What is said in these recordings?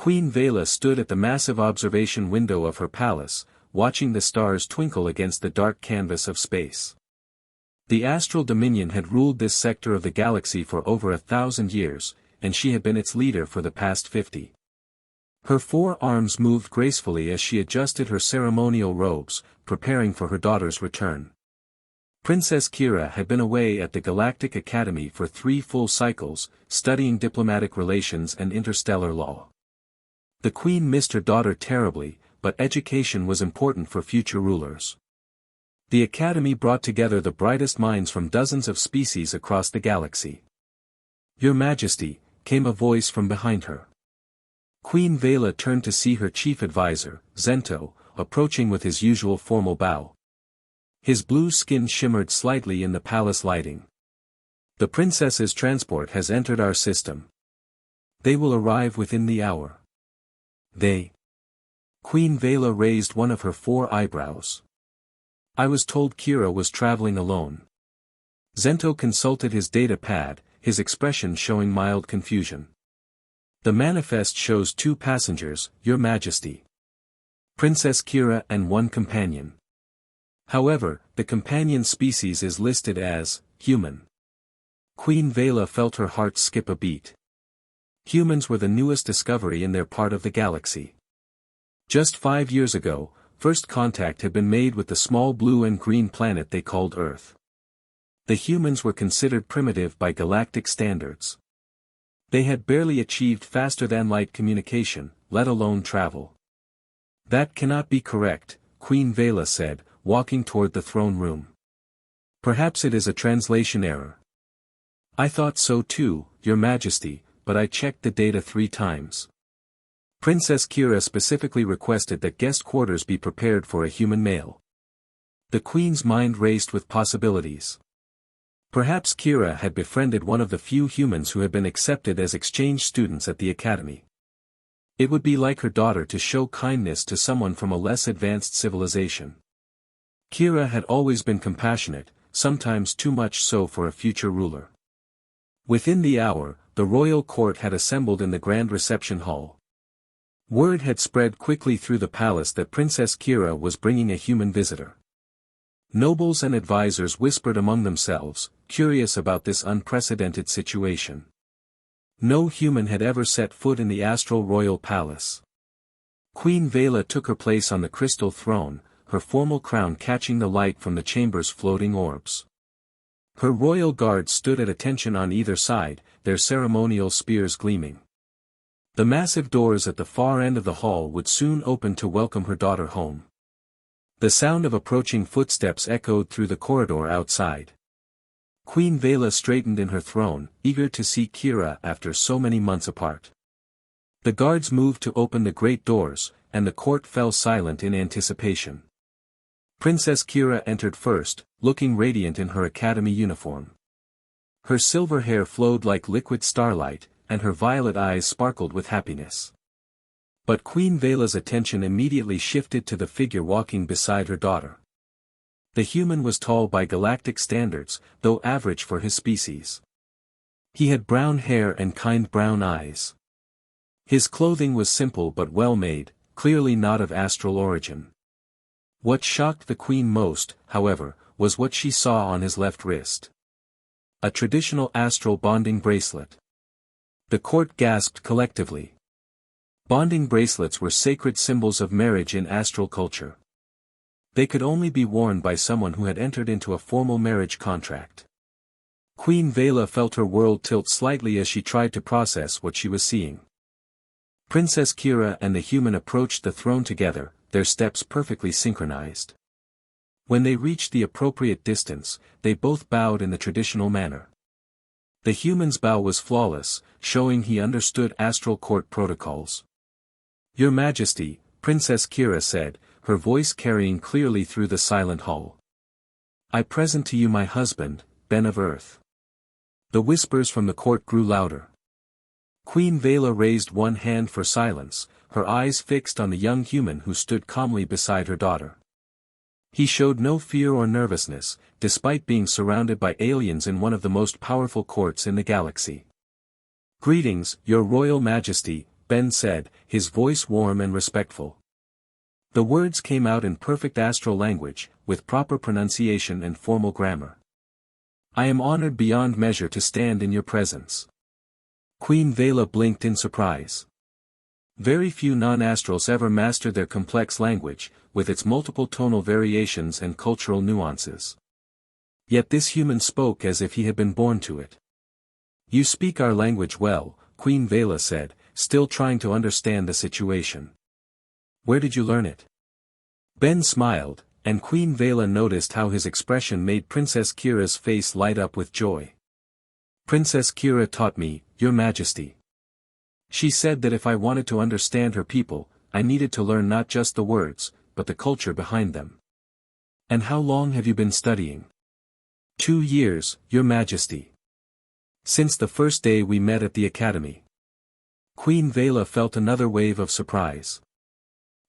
Queen Vela stood at the massive observation window of her palace, watching the stars twinkle against the dark canvas of space. The astral dominion had ruled this sector of the galaxy for over 1,000 years, and she had been its leader for the past 50. Her 4 arms moved gracefully as she adjusted her ceremonial robes, preparing for her daughter's return. Princess Kira had been away at the Galactic Academy for 3 full cycles, studying diplomatic relations and interstellar law. The Queen missed her daughter terribly, but education was important for future rulers. The Academy brought together the brightest minds from dozens of species across the galaxy. "Your Majesty," came a voice from behind her. Queen Vela turned to see her chief advisor, Zento, approaching with his usual formal bow. His blue skin shimmered slightly in the palace lighting. "The princess's transport has entered our system. They will arrive within the hour." "They?" Queen Vela raised one of her 4 eyebrows. "I was told Kira was traveling alone." Zento consulted his data pad, his expression showing mild confusion. "The manifest shows 2 passengers, Your Majesty. Princess Kira and 1 companion. However, the companion species is listed as human." Queen Vela felt her heart skip a beat. Humans were the newest discovery in their part of the galaxy. Just 5 years ago, first contact had been made with the small blue and green planet they called Earth. The humans were considered primitive by galactic standards. They had barely achieved faster-than-light communication, let alone travel. "That cannot be correct," Queen Vela said, walking toward the throne room. "Perhaps it is a translation error." "I thought so too, Your Majesty, but I checked the data 3 times. Princess Kira specifically requested that guest quarters be prepared for a human male." The Queen's mind raced with possibilities. Perhaps Kira had befriended one of the few humans who had been accepted as exchange students at the Academy. It would be like her daughter to show kindness to someone from a less advanced civilization. Kira had always been compassionate, sometimes too much so for a future ruler. Within the hour, the royal court had assembled in the grand reception hall. Word had spread quickly through the palace that Princess Kira was bringing a human visitor. Nobles and advisors whispered among themselves, curious about this unprecedented situation. No human had ever set foot in the astral royal palace. Queen Vela took her place on the crystal throne, her formal crown catching the light from the chamber's floating orbs. Her royal guards stood at attention on either side, their ceremonial spears gleaming. The massive doors at the far end of the hall would soon open to welcome her daughter home. The sound of approaching footsteps echoed through the corridor outside. Queen Vela straightened in her throne, eager to see Kira after so many months apart. The guards moved to open the great doors, and the court fell silent in anticipation. Princess Kira entered first, looking radiant in her academy uniform. Her silver hair flowed like liquid starlight, and her violet eyes sparkled with happiness. But Queen Vela's attention immediately shifted to the figure walking beside her daughter. The human was tall by galactic standards, though average for his species. He had brown hair and kind brown eyes. His clothing was simple but well made, clearly not of astral origin. What shocked the Queen most, however, was what she saw on his left wrist. A traditional astral bonding bracelet. The court gasped collectively. Bonding bracelets were sacred symbols of marriage in astral culture. They could only be worn by someone who had entered into a formal marriage contract. Queen Vela felt her world tilt slightly as she tried to process what she was seeing. Princess Kira and the human approached the throne together, their steps perfectly synchronized. When they reached the appropriate distance, they both bowed in the traditional manner. The human's bow was flawless, showing he understood astral court protocols. "Your Majesty," Princess Kira said, her voice carrying clearly through the silent hall. "I present to you my husband, Ben of Earth." The whispers from the court grew louder. Queen Vela raised one hand for silence, her eyes fixed on the young human who stood calmly beside her daughter. He showed no fear or nervousness, despite being surrounded by aliens in one of the most powerful courts in the galaxy. "Greetings, Your Royal Majesty," Ben said, his voice warm and respectful. The words came out in perfect astral language, with proper pronunciation and formal grammar. I am honored beyond measure to stand in your presence. Queen Vela blinked in surprise. Very few non-astrals ever mastered their complex language, with its multiple tonal variations and cultural nuances. Yet this human spoke as if he had been born to it. You speak our language well, Queen Vela said, still trying to understand the situation. Where did you learn it? Ben smiled, and Queen Vela noticed how his expression made Princess Kira's face light up with joy. Princess Kira taught me, Your Majesty. She said that if I wanted to understand her people, I needed to learn not just the words, but the culture behind them. And how long have you been studying? 2 years, Your Majesty. Since the first day we met at the academy. Queen Vela felt another wave of surprise.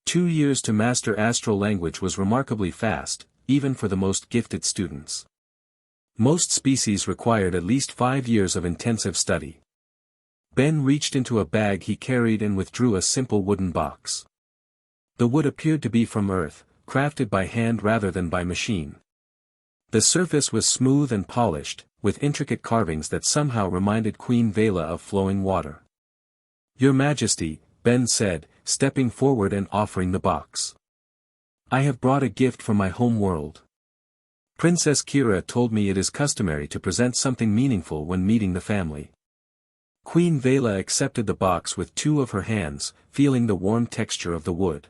2 years to master astral language was remarkably fast, even for the most gifted students. Most species required at least 5 years of intensive study. Ben reached into a bag he carried and withdrew a simple wooden box. The wood appeared to be from earth, crafted by hand rather than by machine. The surface was smooth and polished, with intricate carvings that somehow reminded Queen Vela of flowing water. Your Majesty, Ben said, stepping forward and offering the box. I have brought a gift from my home world. Princess Kira told me it is customary to present something meaningful when meeting the family. Queen Vela accepted the box with 2 of her hands, feeling the warm texture of the wood.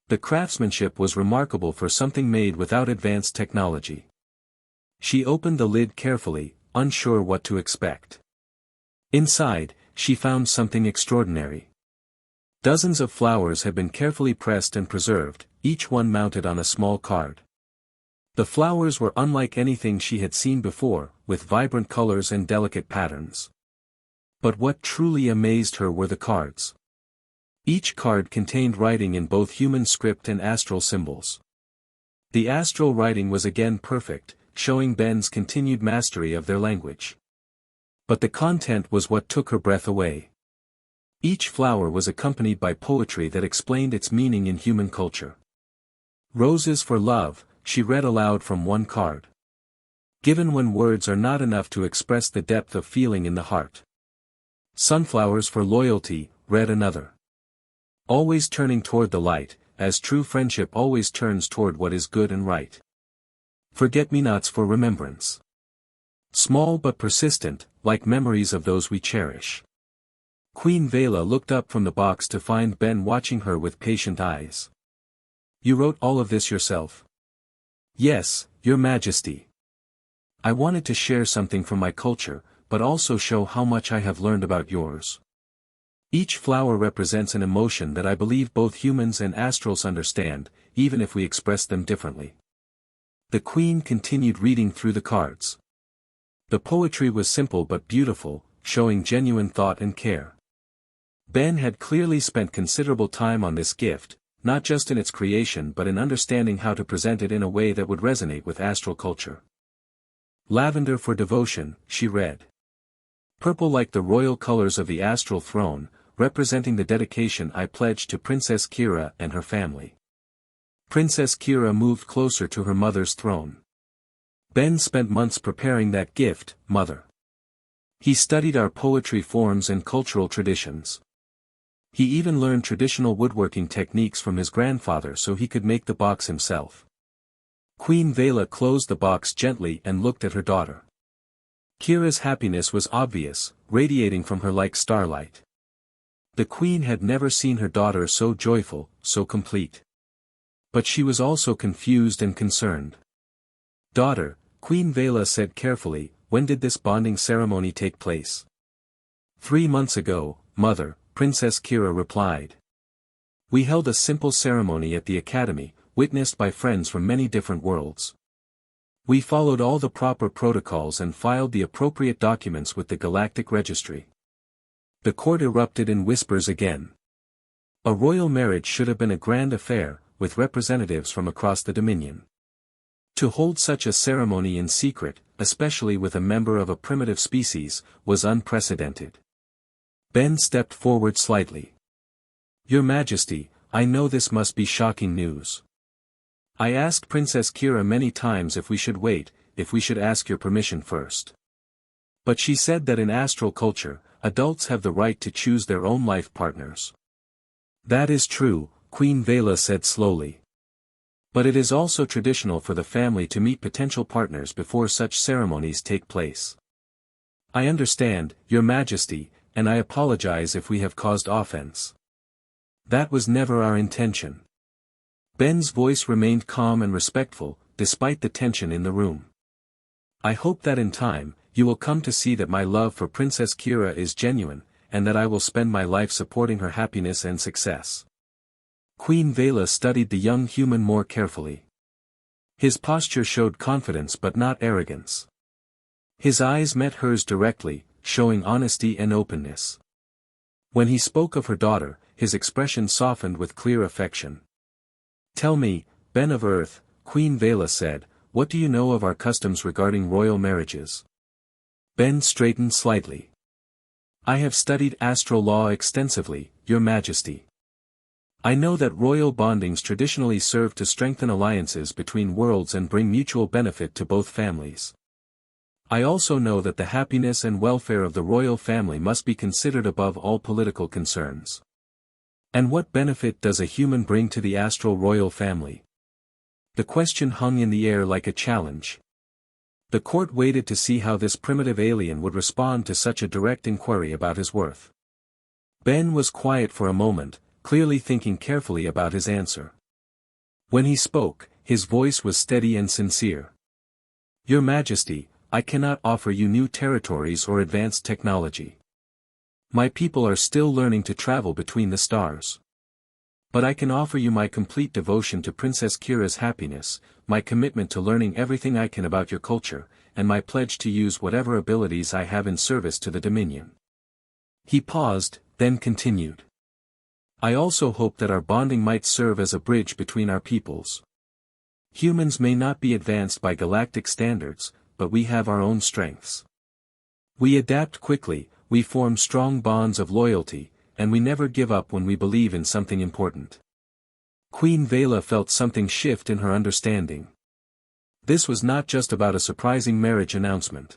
The craftsmanship was remarkable for something made without advanced technology. She opened the lid carefully, unsure what to expect. Inside, she found something extraordinary. Dozens of flowers had been carefully pressed and preserved, each one mounted on a small card. The flowers were unlike anything she had seen before, with vibrant colors and delicate patterns. But what truly amazed her were the cards. Each card contained writing in both human script and astral symbols. The astral writing was again perfect, showing Ben's continued mastery of their language. But the content was what took her breath away. Each flower was accompanied by poetry that explained its meaning in human culture. Roses for love, she read aloud from one card. Given when words are not enough to express the depth of feeling in the heart. Sunflowers for loyalty, read another. Always turning toward the light, as true friendship always turns toward what is good and right. Forget-me-nots for remembrance. Small but persistent, like memories of those we cherish. Queen Vela looked up from the box to find Ben watching her with patient eyes. You wrote all of this yourself? Yes, Your Majesty. I wanted to share something from my culture, but also show how much I have learned about yours. Each flower represents an emotion that I believe both humans and astrals understand, even if we express them differently. The Queen continued reading through the cards. The poetry was simple but beautiful, showing genuine thought and care. Ben had clearly spent considerable time on this gift, not just in its creation but in understanding how to present it in a way that would resonate with astral culture. Lavender for devotion, she read. Purple like the royal colors of the astral throne, representing the dedication I pledged to Princess Kira and her family. Princess Kira moved closer to her mother's throne. Ben spent months preparing that gift, Mother. He studied our poetry forms and cultural traditions. He even learned traditional woodworking techniques from his grandfather so he could make the box himself. Queen Vela closed the box gently and looked at her daughter. Kira's happiness was obvious, radiating from her like starlight. The Queen had never seen her daughter so joyful, so complete. But she was also confused and concerned. Daughter, Queen Vela said carefully, when did this bonding ceremony take place? 3 months ago, Mother, Princess Kira replied. We held a simple ceremony at the academy, witnessed by friends from many different worlds. We followed all the proper protocols and filed the appropriate documents with the Galactic Registry. The court erupted in whispers again. A royal marriage should have been a grand affair, with representatives from across the Dominion. To hold such a ceremony in secret, especially with a member of a primitive species, was unprecedented. Ben stepped forward slightly. Your Majesty, I know this must be shocking news. I asked Princess Kira many times if we should wait, if we should ask your permission first. But she said that in astral culture, adults have the right to choose their own life partners. That is true, Queen Vela said slowly. But it is also traditional for the family to meet potential partners before such ceremonies take place. I understand, Your Majesty, and I apologize if we have caused offense. That was never our intention. Ben's voice remained calm and respectful, despite the tension in the room. I hope that in time, you will come to see that my love for Princess Kira is genuine, and that I will spend my life supporting her happiness and success. Queen Vela studied the young human more carefully. His posture showed confidence but not arrogance. His eyes met hers directly, showing honesty and openness. When he spoke of her daughter, his expression softened with clear affection. Tell me, Ben of Earth, Queen Vela said, what do you know of our customs regarding royal marriages? Ben straightened slightly. I have studied astral law extensively, Your Majesty. I know that royal bondings traditionally serve to strengthen alliances between worlds and bring mutual benefit to both families. I also know that the happiness and welfare of the royal family must be considered above all political concerns. And what benefit does a human bring to the astral royal family? The question hung in the air like a challenge. The court waited to see how this primitive alien would respond to such a direct inquiry about his worth. Ben was quiet for a moment, clearly thinking carefully about his answer. When he spoke, his voice was steady and sincere. Your Majesty, I cannot offer you new territories or advanced technology. My people are still learning to travel between the stars. But I can offer you my complete devotion to Princess Kira's happiness, my commitment to learning everything I can about your culture, and my pledge to use whatever abilities I have in service to the Dominion. He paused, then continued. I also hope that our bonding might serve as a bridge between our peoples. Humans may not be advanced by galactic standards, but we have our own strengths. We adapt quickly, we form strong bonds of loyalty, and we never give up when we believe in something important. Queen Vela felt something shift in her understanding. This was not just about a surprising marriage announcement.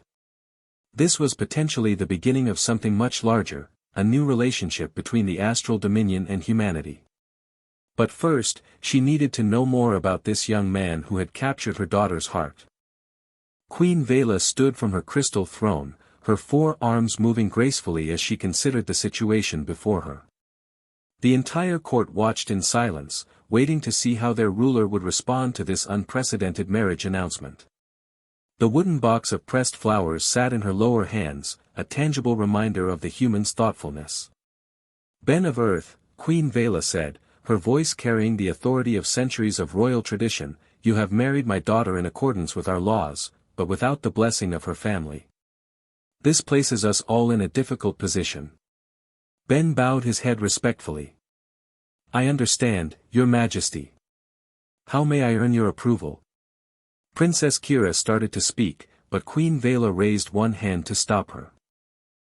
This was potentially the beginning of something much larger, a new relationship between the astral dominion and humanity. But first, she needed to know more about this young man who had captured her daughter's heart. Queen Vela stood from her crystal throne, her 4 arms moving gracefully as she considered the situation before her. The entire court watched in silence, waiting to see how their ruler would respond to this unprecedented marriage announcement. The wooden box of pressed flowers sat in her lower hands, a tangible reminder of the human's thoughtfulness. Ben of Earth, Queen Vela said, her voice carrying the authority of centuries of royal tradition, you have married my daughter in accordance with our laws, but without the blessing of her family. This places us all in a difficult position. Ben bowed his head respectfully. I understand, Your Majesty. How may I earn your approval? Princess Kira started to speak, but Queen Vela raised one hand to stop her.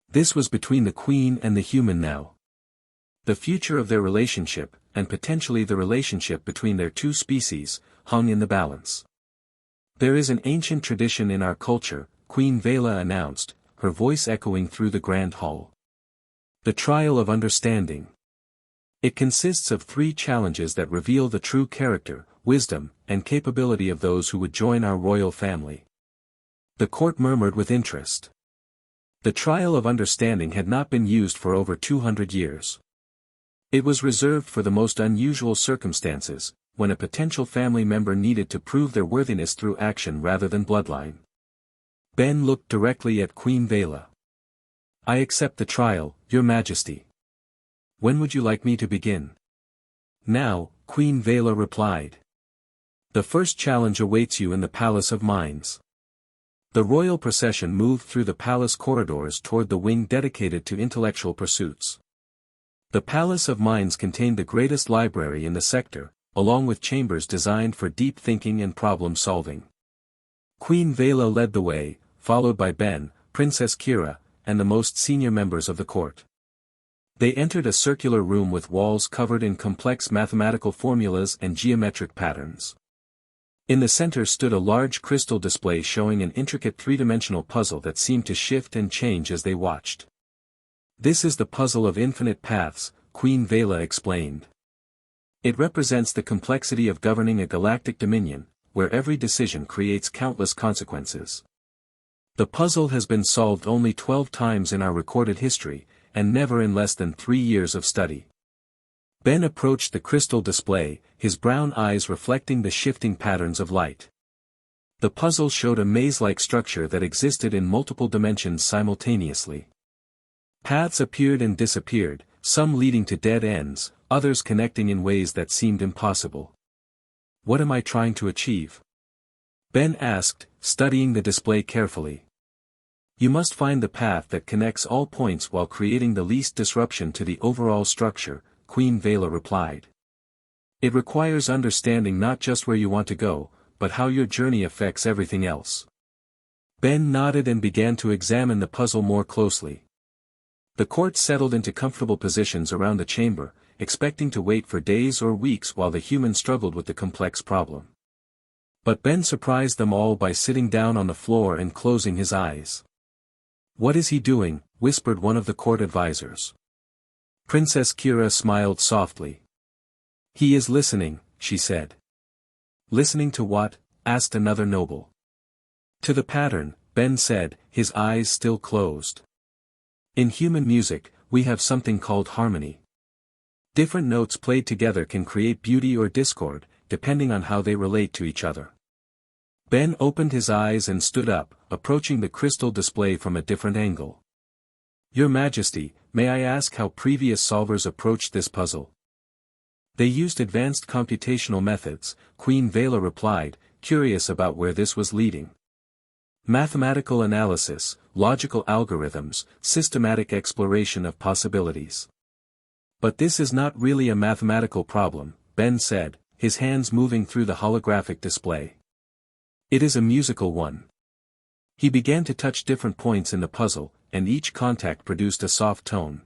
This was between the Queen and the human now. The future of their relationship, and potentially the relationship between their 2 species, hung in the balance. There is an ancient tradition in our culture, Queen Vela announced, her voice echoing through the grand hall. The trial of understanding. It consists of 3 challenges that reveal the true character, wisdom, and capability of those who would join our royal family. The court murmured with interest. The trial of understanding had not been used for over 200 years. It was reserved for the most unusual circumstances, when a potential family member needed to prove their worthiness through action rather than bloodline. Ben looked directly at Queen Vela. I accept the trial, Your Majesty. When would you like me to begin? Now, Queen Vela replied. The first challenge awaits you in the Palace of Minds. The royal procession moved through the palace corridors toward the wing dedicated to intellectual pursuits. The Palace of Minds contained the greatest library in the sector, along with chambers designed for deep thinking and problem solving. Queen Vela led the way, followed by Ben, Princess Kira, and the most senior members of the court. They entered a circular room with walls covered in complex mathematical formulas and geometric patterns. In the center stood a large crystal display showing an intricate three-dimensional puzzle that seemed to shift and change as they watched. "This is the puzzle of infinite paths," Queen Vela explained. "It represents the complexity of governing a galactic dominion, where every decision creates countless consequences. The puzzle has been solved only 12 times in our recorded history, and never in less than 3 years of study." Ben approached the crystal display, his brown eyes reflecting the shifting patterns of light. The puzzle showed a maze-like structure that existed in multiple dimensions simultaneously. Paths appeared and disappeared, some leading to dead ends, others connecting in ways that seemed impossible. "What am I trying to achieve?" Ben asked, studying the display carefully. "You must find the path that connects all points while creating the least disruption to the overall structure," Queen Vela replied. "It requires understanding not just where you want to go, but how your journey affects everything else." Ben nodded and began to examine the puzzle more closely. The court settled into comfortable positions around the chamber, expecting to wait for days or weeks while the humans struggled with the complex problem. But Ben surprised them all by sitting down on the floor and closing his eyes. "What is he doing?" whispered one of the court advisors. Princess Kira smiled softly. "He is listening," she said. "Listening to what?" asked another noble. "To the pattern," Ben said, his eyes still closed. "In human music, we have something called harmony. Different notes played together can create beauty or discord, depending on how they relate to each other." Ben opened his eyes and stood up, approaching the crystal display from a different angle. "Your Majesty, may I ask how previous solvers approached this puzzle?" "They used advanced computational methods," Queen Vela replied, curious about where this was leading. "Mathematical analysis, logical algorithms, systematic exploration of possibilities." "But this is not really a mathematical problem," Ben said, his hands moving through the holographic display. "It is a musical one." He began to touch different points in the puzzle, and each contact produced a soft tone.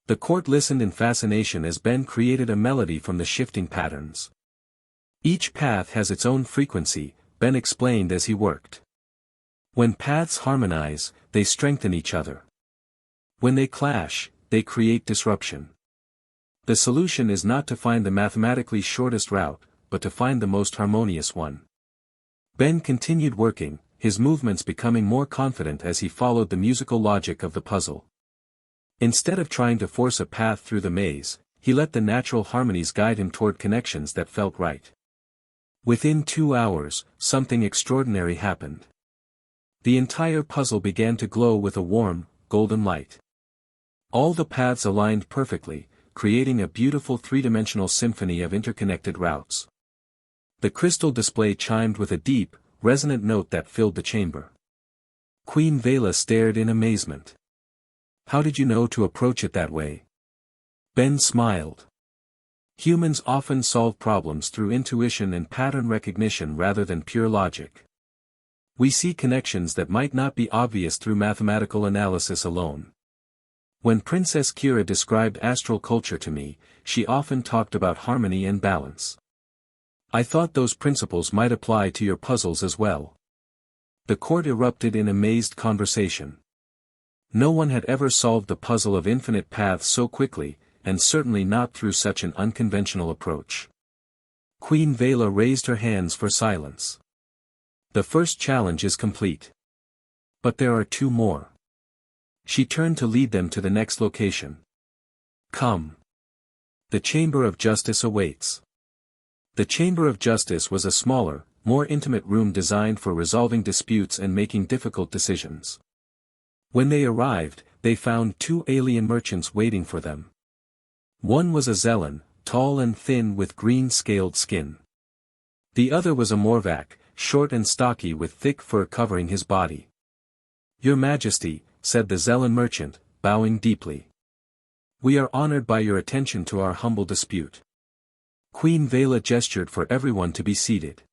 The court listened in fascination as Ben created a melody from the shifting patterns. "Each path has its own frequency," Ben explained as he worked. "When paths harmonize, they strengthen each other. When they clash, they create disruption. The solution is not to find the mathematically shortest route, but to find the most harmonious one." Ben continued working, his movements becoming more confident as he followed the musical logic of the puzzle. Instead of trying to force a path through the maze, he let the natural harmonies guide him toward connections that felt right. Within 2 hours, something extraordinary happened. The entire puzzle began to glow with a warm, golden light. All the paths aligned perfectly, creating a beautiful three-dimensional symphony of interconnected routes. The crystal display chimed with a deep, resonant note that filled the chamber. Queen Vela stared in amazement. "How did you know to approach it that way?" Ben smiled. "Humans often solve problems through intuition and pattern recognition rather than pure logic. We see connections that might not be obvious through mathematical analysis alone. When Princess Kira described astral culture to me, she often talked about harmony and balance. I thought those principles might apply to your puzzles as well." The court erupted in amazed conversation. No one had ever solved the puzzle of infinite paths so quickly, and certainly not through such an unconventional approach. Queen Vela raised her hands for silence. "The first challenge is complete. But there are 2 more." She turned to lead them to the next location. "Come. The Chamber of Justice awaits." The Chamber of Justice was a smaller, more intimate room designed for resolving disputes and making difficult decisions. When they arrived, they found 2 alien merchants waiting for them. One was a Zellan, tall and thin with green-scaled skin. The other was a Morvac, short and stocky with thick fur covering his body. "Your Majesty," said the Zellan merchant, bowing deeply. "We are honored by your attention to our humble dispute." Queen Vela gestured for everyone to be seated.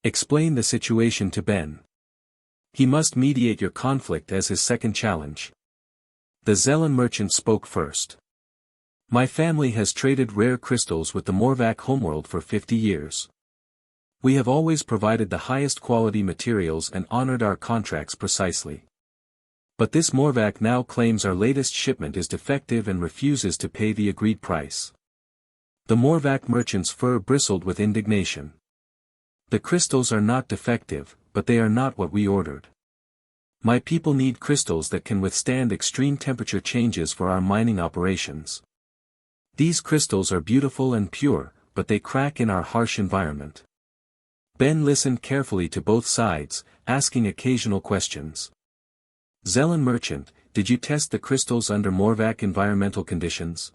"Explain the situation to Ben. He must mediate your conflict as his second challenge." The Zelen merchant spoke first. My family has traded rare crystals with the Morvac homeworld for 50 years. We have always provided the highest quality materials and honored our contracts precisely. But this Morvac now claims our latest shipment is defective and refuses to pay the agreed price. The Morvac merchant's fur bristled with indignation. The crystals are not defective, but they are not what we ordered. My people need crystals that can withstand extreme temperature changes for our mining operations. These crystals are beautiful and pure, but they crack in our harsh environment. Ben listened carefully to both sides, asking occasional questions. Zelen merchant, did you test the crystals under Morvac environmental conditions?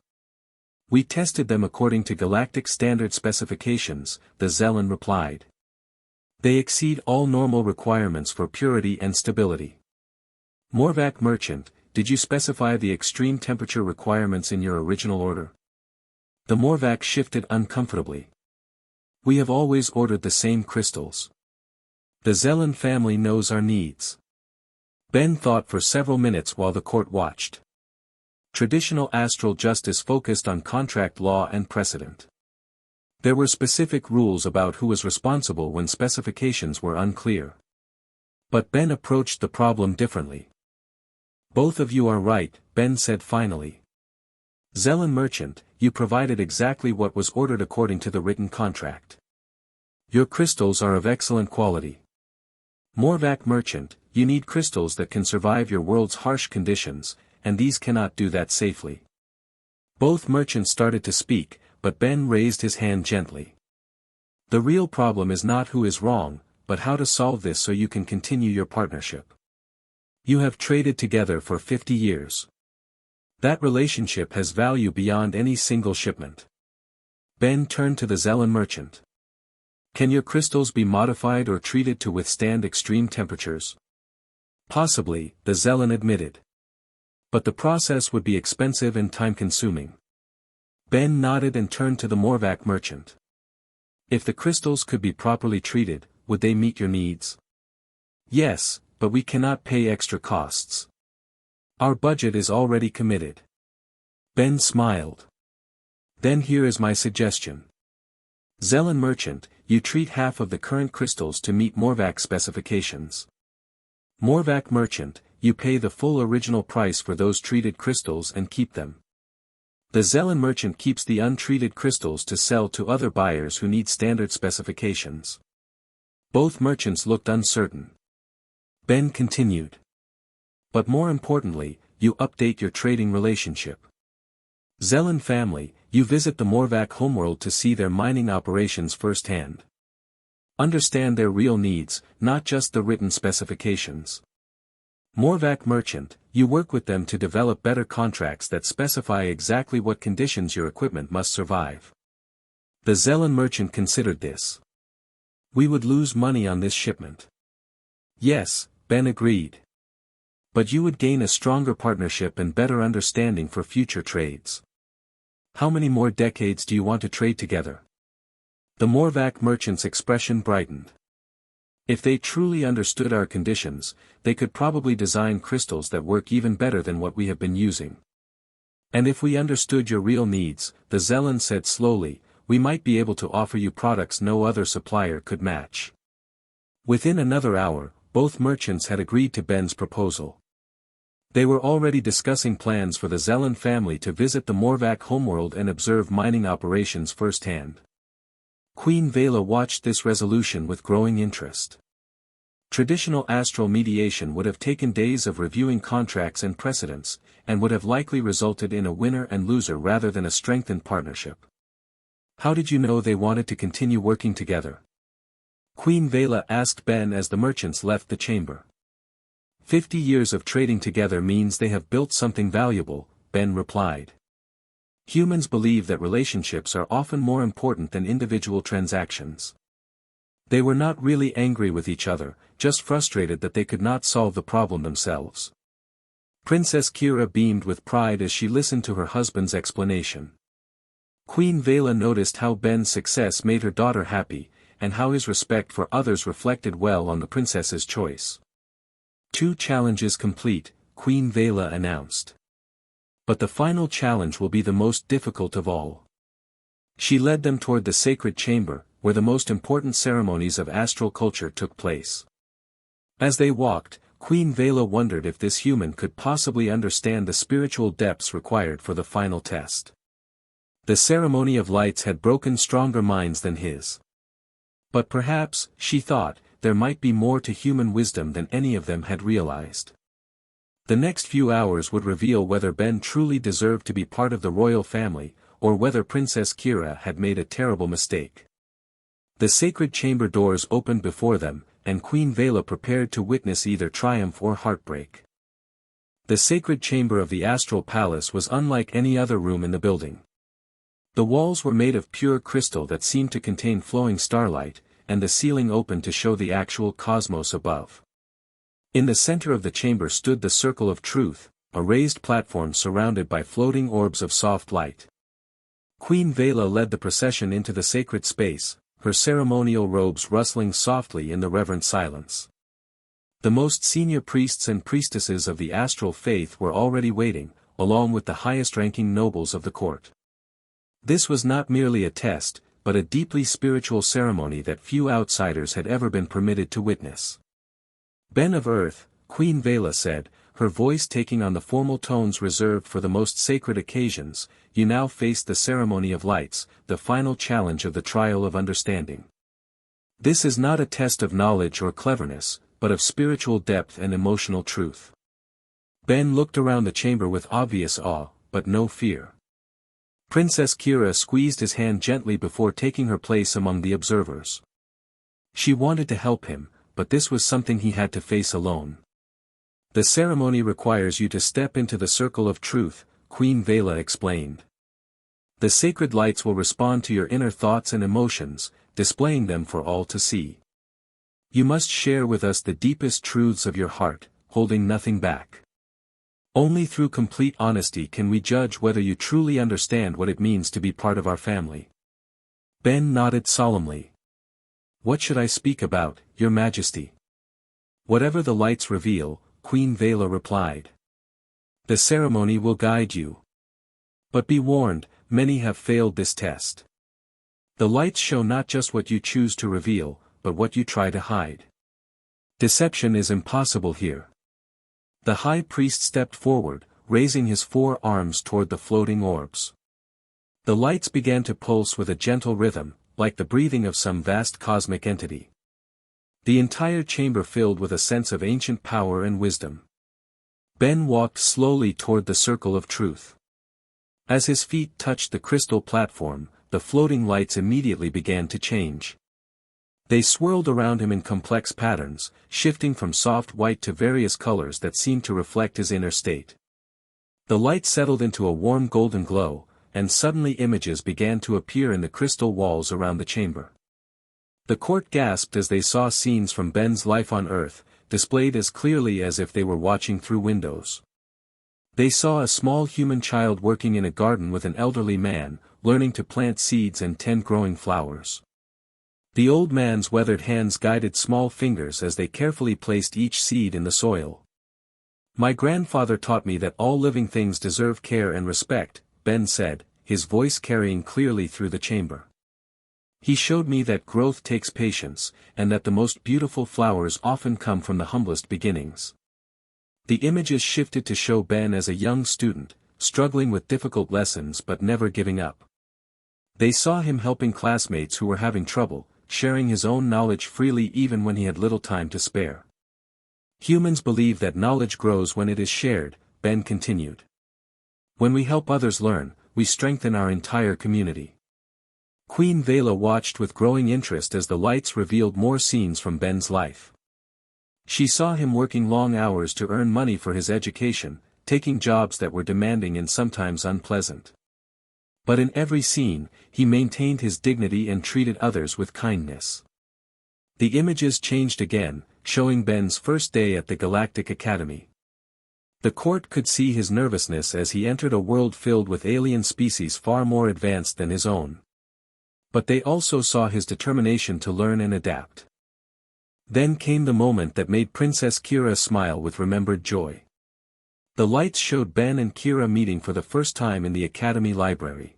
We tested them according to galactic standard specifications, the Zelen replied. They exceed all normal requirements for purity and stability. Morvac merchant, did you specify the extreme temperature requirements in your original order? The Morvac shifted uncomfortably. We have always ordered the same crystals. The Zelen family knows our needs. Ben thought for several minutes while the court watched. Traditional astral justice focused on contract law and precedent. There were specific rules about who was responsible when specifications were unclear. But Ben approached the problem differently. Both of you are right, Ben said finally. Zelen merchant, you provided exactly what was ordered according to the written contract. Your crystals are of excellent quality. Morvac merchant, you need crystals that can survive your world's harsh conditions, and these cannot do that safely. Both merchants started to speak, but Ben raised his hand gently. The real problem is not who is wrong, but how to solve this so you can continue your partnership. You have traded together for 50 years. That relationship has value beyond any single shipment. Ben turned to the Zelen merchant. Can your crystals be modified or treated to withstand extreme temperatures? Possibly, the Zelen admitted. But the process would be expensive and time-consuming. Ben nodded and turned to the Morvac merchant. If the crystals could be properly treated, would they meet your needs? Yes, but we cannot pay extra costs. Our budget is already committed. Ben smiled. Then here is my suggestion. Zelen merchant, you treat half of the current crystals to meet Morvac specifications. Morvac merchant, you pay the full original price for those treated crystals and keep them. The Zelen merchant keeps the untreated crystals to sell to other buyers who need standard specifications. Both merchants looked uncertain. Ben continued. But more importantly, you update your trading relationship. Zelen family, you visit the Morvac homeworld to see their mining operations firsthand. Understand their real needs, not just the written specifications. Morvac merchant, you work with them to develop better contracts that specify exactly what conditions your equipment must survive. The Zelen merchant considered this. We would lose money on this shipment. Yes, Ben agreed. But you would gain a stronger partnership and better understanding for future trades. How many more decades do you want to trade together? The Morvac merchant's expression brightened. If they truly understood our conditions, they could probably design crystals that work even better than what we have been using. And if we understood your real needs, the Zelen said slowly, we might be able to offer you products no other supplier could match. Within another hour, both merchants had agreed to Ben's proposal. They were already discussing plans for the Zelen family to visit the Morvac homeworld and observe mining operations firsthand. Queen Vela watched this resolution with growing interest. Traditional astral mediation would have taken days of reviewing contracts and precedents, and would have likely resulted in a winner and loser rather than a strengthened partnership. How did you know they wanted to continue working together? Queen Vela asked Ben as the merchants left the chamber. 50 years of trading together means they have built something valuable, Ben replied. Humans believe that relationships are often more important than individual transactions. They were not really angry with each other, just frustrated that they could not solve the problem themselves. Princess Kira beamed with pride as she listened to her husband's explanation. Queen Vela noticed how Ben's success made her daughter happy, and how his respect for others reflected well on the princess's choice. 2 challenges complete, Queen Vela announced. But the final challenge will be the most difficult of all. She led them toward the sacred chamber, where the most important ceremonies of astral culture took place. As they walked, Queen Vela wondered if this human could possibly understand the spiritual depths required for the final test. The ceremony of lights had broken stronger minds than his. But perhaps, she thought, there might be more to human wisdom than any of them had realized. The next few hours would reveal whether Ben truly deserved to be part of the royal family, or whether Princess Kira had made a terrible mistake. The sacred chamber doors opened before them, and Queen Vela prepared to witness either triumph or heartbreak. The sacred chamber of the astral palace was unlike any other room in the building. The walls were made of pure crystal that seemed to contain flowing starlight, and the ceiling opened to show the actual cosmos above. In the center of the chamber stood the Circle of Truth, a raised platform surrounded by floating orbs of soft light. Queen Vela led the procession into the sacred space, her ceremonial robes rustling softly in the reverent silence. The most senior priests and priestesses of the astral faith were already waiting, along with the highest-ranking nobles of the court. This was not merely a test, but a deeply spiritual ceremony that few outsiders had ever been permitted to witness. Ben of Earth, Queen Vela said, her voice taking on the formal tones reserved for the most sacred occasions, you now face the ceremony of lights, the final challenge of the trial of understanding. This is not a test of knowledge or cleverness, but of spiritual depth and emotional truth. Ben looked around the chamber with obvious awe, but no fear. Princess Kira squeezed his hand gently before taking her place among the observers. She wanted to help him, but this was something he had to face alone. The ceremony requires you to step into the Circle of Truth, Queen Vela explained. The sacred lights will respond to your inner thoughts and emotions, displaying them for all to see. You must share with us the deepest truths of your heart, holding nothing back. Only through complete honesty can we judge whether you truly understand what it means to be part of our family. Ben nodded solemnly. What should I speak about, Your Majesty? Whatever the lights reveal, Queen Vela replied. The ceremony will guide you. But be warned, many have failed this test. The lights show not just what you choose to reveal, but what you try to hide. Deception is impossible here. The high priest stepped forward, raising his 4 arms toward the floating orbs. The lights began to pulse with a gentle rhythm, like the breathing of some vast cosmic entity. The entire chamber filled with a sense of ancient power and wisdom. Ben walked slowly toward the Circle of Truth. As his feet touched the crystal platform, the floating lights immediately began to change. They swirled around him in complex patterns, shifting from soft white to various colors that seemed to reflect his inner state. The light settled into a warm golden glow, and suddenly images began to appear in the crystal walls around the chamber. The court gasped as they saw scenes from Ben's life on Earth, displayed as clearly as if they were watching through windows. They saw a small human child working in a garden with an elderly man, learning to plant seeds and tend growing flowers. The old man's weathered hands guided small fingers as they carefully placed each seed in the soil. My grandfather taught me that all living things deserve care and respect, Ben said, his voice carrying clearly through the chamber. He showed me that growth takes patience, and that the most beautiful flowers often come from the humblest beginnings. The images shifted to show Ben as a young student, struggling with difficult lessons but never giving up. They saw him helping classmates who were having trouble, sharing his own knowledge freely even when he had little time to spare. Humans believe that knowledge grows when it is shared, Ben continued. When we help others learn, we strengthen our entire community. Queen Vela watched with growing interest as the lights revealed more scenes from Ben's life. She saw him working long hours to earn money for his education, taking jobs that were demanding and sometimes unpleasant. But in every scene, he maintained his dignity and treated others with kindness. The images changed again, showing Ben's first day at the Galactic Academy. The court could see his nervousness as he entered a world filled with alien species far more advanced than his own. But they also saw his determination to learn and adapt. Then came the moment that made Princess Kira smile with remembered joy. The lights showed Ben and Kira meeting for the first time in the Academy library.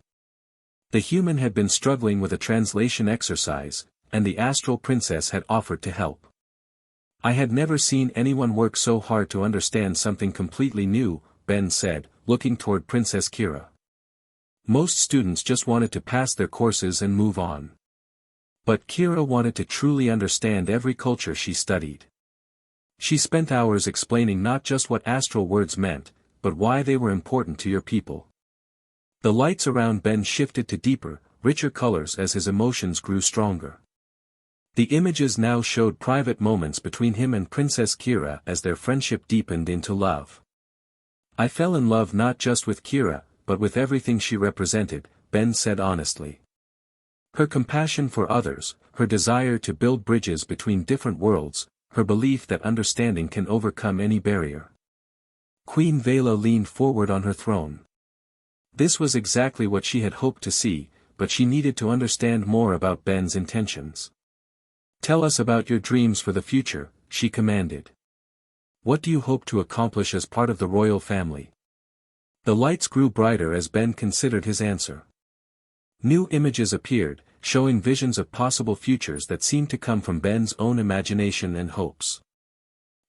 The human had been struggling with a translation exercise, and the astral princess had offered to help. I had never seen anyone work so hard to understand something completely new, Ben said, looking toward Princess Kira. Most students just wanted to pass their courses and move on. But Kira wanted to truly understand every culture she studied. She spent hours explaining not just what astral words meant, but why they were important to your people. The lights around Ben shifted to deeper, richer colors as his emotions grew stronger. The images now showed private moments between him and Princess Kira as their friendship deepened into love. I fell in love not just with Kira, but with everything she represented, Ben said honestly. Her compassion for others, her desire to build bridges between different worlds, her belief that understanding can overcome any barrier. Queen Vela leaned forward on her throne. This was exactly what she had hoped to see, but she needed to understand more about Ben's intentions. Tell us about your dreams for the future, she commanded. What do you hope to accomplish as part of the royal family? The lights grew brighter as Ben considered his answer. New images appeared, showing visions of possible futures that seemed to come from Ben's own imagination and hopes.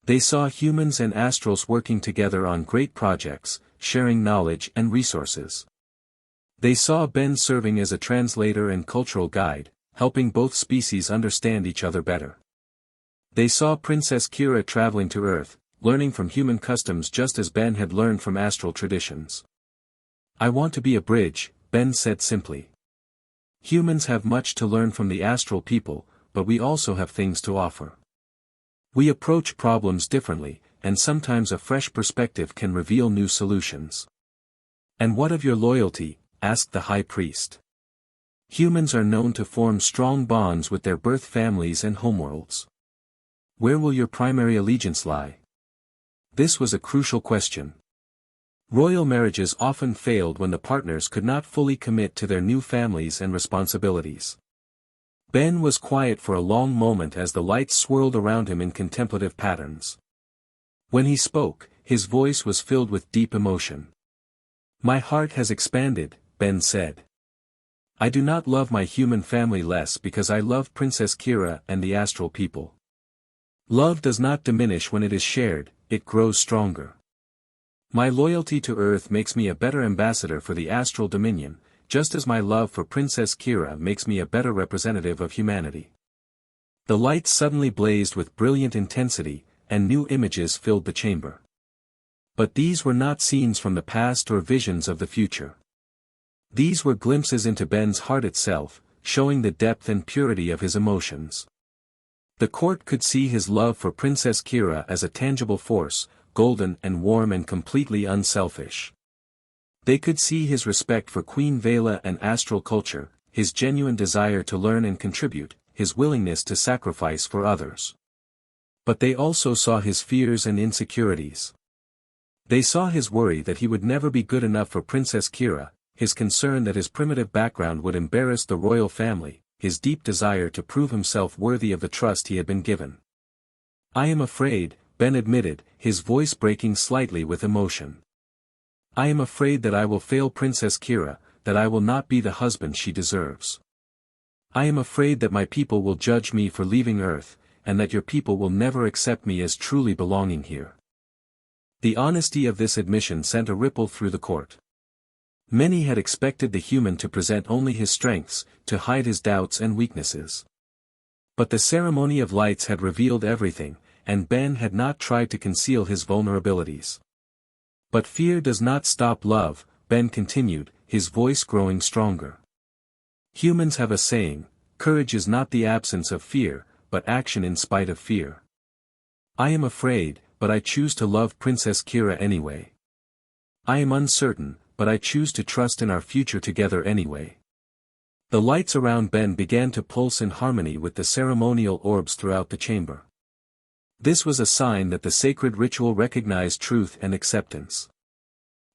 They saw humans and astrals working together on great projects, sharing knowledge and resources. They saw Ben serving as a translator and cultural guide, helping both species understand each other better. They saw Princess Kira traveling to Earth, learning from human customs just as Ben had learned from astral traditions. I want to be a bridge, Ben said simply. Humans have much to learn from the astral people, but we also have things to offer. We approach problems differently, and sometimes a fresh perspective can reveal new solutions. And what of your loyalty? Asked the high priest. Humans are known to form strong bonds with their birth families and homeworlds. Where will your primary allegiance lie? This was a crucial question. Royal marriages often failed when the partners could not fully commit to their new families and responsibilities. Ben was quiet for a long moment as the lights swirled around him in contemplative patterns. When he spoke, his voice was filled with deep emotion. My heart has expanded, Ben said. I do not love my human family less because I love Princess Kira and the astral people. Love does not diminish when it is shared, it grows stronger. My loyalty to Earth makes me a better ambassador for the astral dominion, just as my love for Princess Kira makes me a better representative of humanity. The lights suddenly blazed with brilliant intensity, and new images filled the chamber. But these were not scenes from the past or visions of the future. These were glimpses into Ben's heart itself, showing the depth and purity of his emotions. The court could see his love for Princess Kira as a tangible force, golden and warm and completely unselfish. They could see his respect for Queen Vela and astral culture, his genuine desire to learn and contribute, his willingness to sacrifice for others. But they also saw his fears and insecurities. They saw his worry that he would never be good enough for Princess Kira, his concern that his primitive background would embarrass the royal family, his deep desire to prove himself worthy of the trust he had been given. I am afraid, Ben admitted, his voice breaking slightly with emotion. I am afraid that I will fail Princess Kira, that I will not be the husband she deserves. I am afraid that my people will judge me for leaving Earth, and that your people will never accept me as truly belonging here. The honesty of this admission sent a ripple through the court. Many had expected the human to present only his strengths, to hide his doubts and weaknesses. But the ceremony of lights had revealed everything, and Ben had not tried to conceal his vulnerabilities. But fear does not stop love, Ben continued, his voice growing stronger. Humans have a saying, courage is not the absence of fear, but action in spite of fear. I am afraid, but I choose to love Princess Kira anyway. I am uncertain, but I choose to trust in our future together anyway. The lights around Ben began to pulse in harmony with the ceremonial orbs throughout the chamber. This was a sign that the sacred ritual recognized truth and acceptance.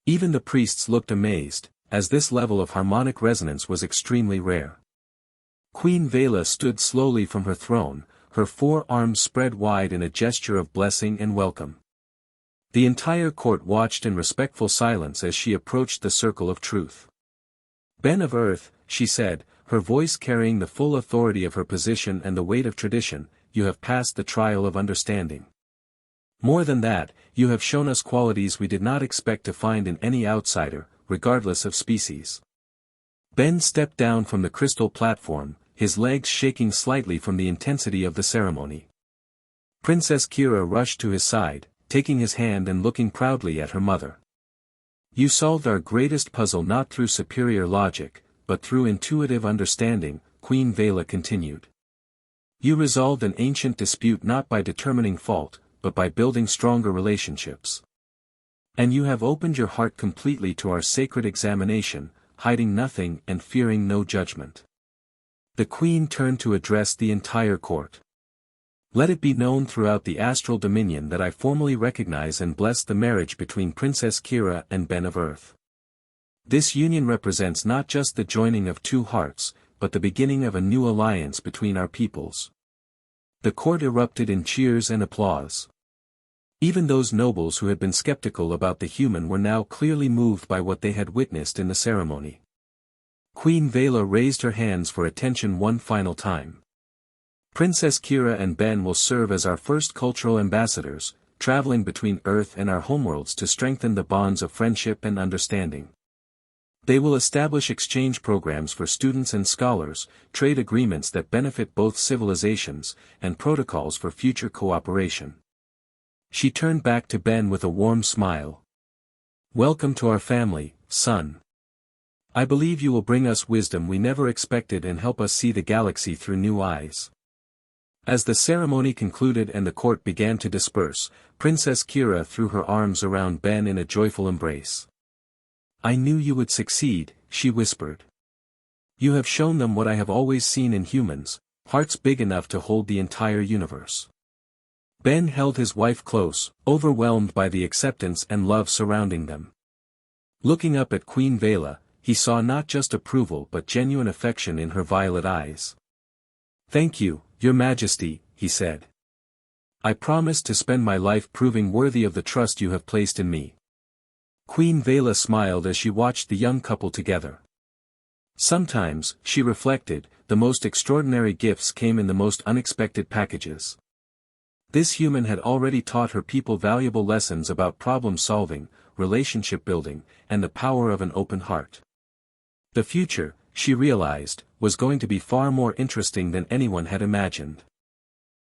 Even the priests looked amazed, as this level of harmonic resonance was extremely rare. Queen Vela stood slowly from her throne, her 4 arms spread wide in a gesture of blessing and welcome. The entire court watched in respectful silence as she approached the circle of truth. Ben of Earth, she said, her voice carrying the full authority of her position and the weight of tradition, you have passed the trial of understanding. More than that, you have shown us qualities we did not expect to find in any outsider, regardless of species. Ben stepped down from the crystal platform, his legs shaking slightly from the intensity of the ceremony. Princess Kira rushed to his side, taking his hand and looking proudly at her mother. You solved our greatest puzzle not through superior logic, but through intuitive understanding, Queen Vela continued. You resolved an ancient dispute not by determining fault, but by building stronger relationships. And you have opened your heart completely to our sacred examination, hiding nothing and fearing no judgment. The Queen turned to address the entire court. Let it be known throughout the astral dominion that I formally recognize and bless the marriage between Princess Kira and Ben of Earth. This union represents not just the joining of two hearts, but the beginning of a new alliance between our peoples. The court erupted in cheers and applause. Even those nobles who had been skeptical about the human were now clearly moved by what they had witnessed in the ceremony. Queen Vela raised her hands for attention one final time. Princess Kira and Ben will serve as our first cultural ambassadors, traveling between Earth and our homeworlds to strengthen the bonds of friendship and understanding. They will establish exchange programs for students and scholars, trade agreements that benefit both civilizations, and protocols for future cooperation. She turned back to Ben with a warm smile. Welcome to our family, son. I believe you will bring us wisdom we never expected and help us see the galaxy through new eyes. As the ceremony concluded and the court began to disperse, Princess Kira threw her arms around Ben in a joyful embrace. I knew you would succeed, she whispered. You have shown them what I have always seen in humans, hearts big enough to hold the entire universe. Ben held his wife close, overwhelmed by the acceptance and love surrounding them. Looking up at Queen Vela, he saw not just approval but genuine affection in her violet eyes. Thank you, Your Majesty, he said. I promise to spend my life proving worthy of the trust you have placed in me. Queen Vela smiled as she watched the young couple together. Sometimes, she reflected, the most extraordinary gifts came in the most unexpected packages. This human had already taught her people valuable lessons about problem-solving, relationship building, and the power of an open heart. The future, she realized, was going to be far more interesting than anyone had imagined.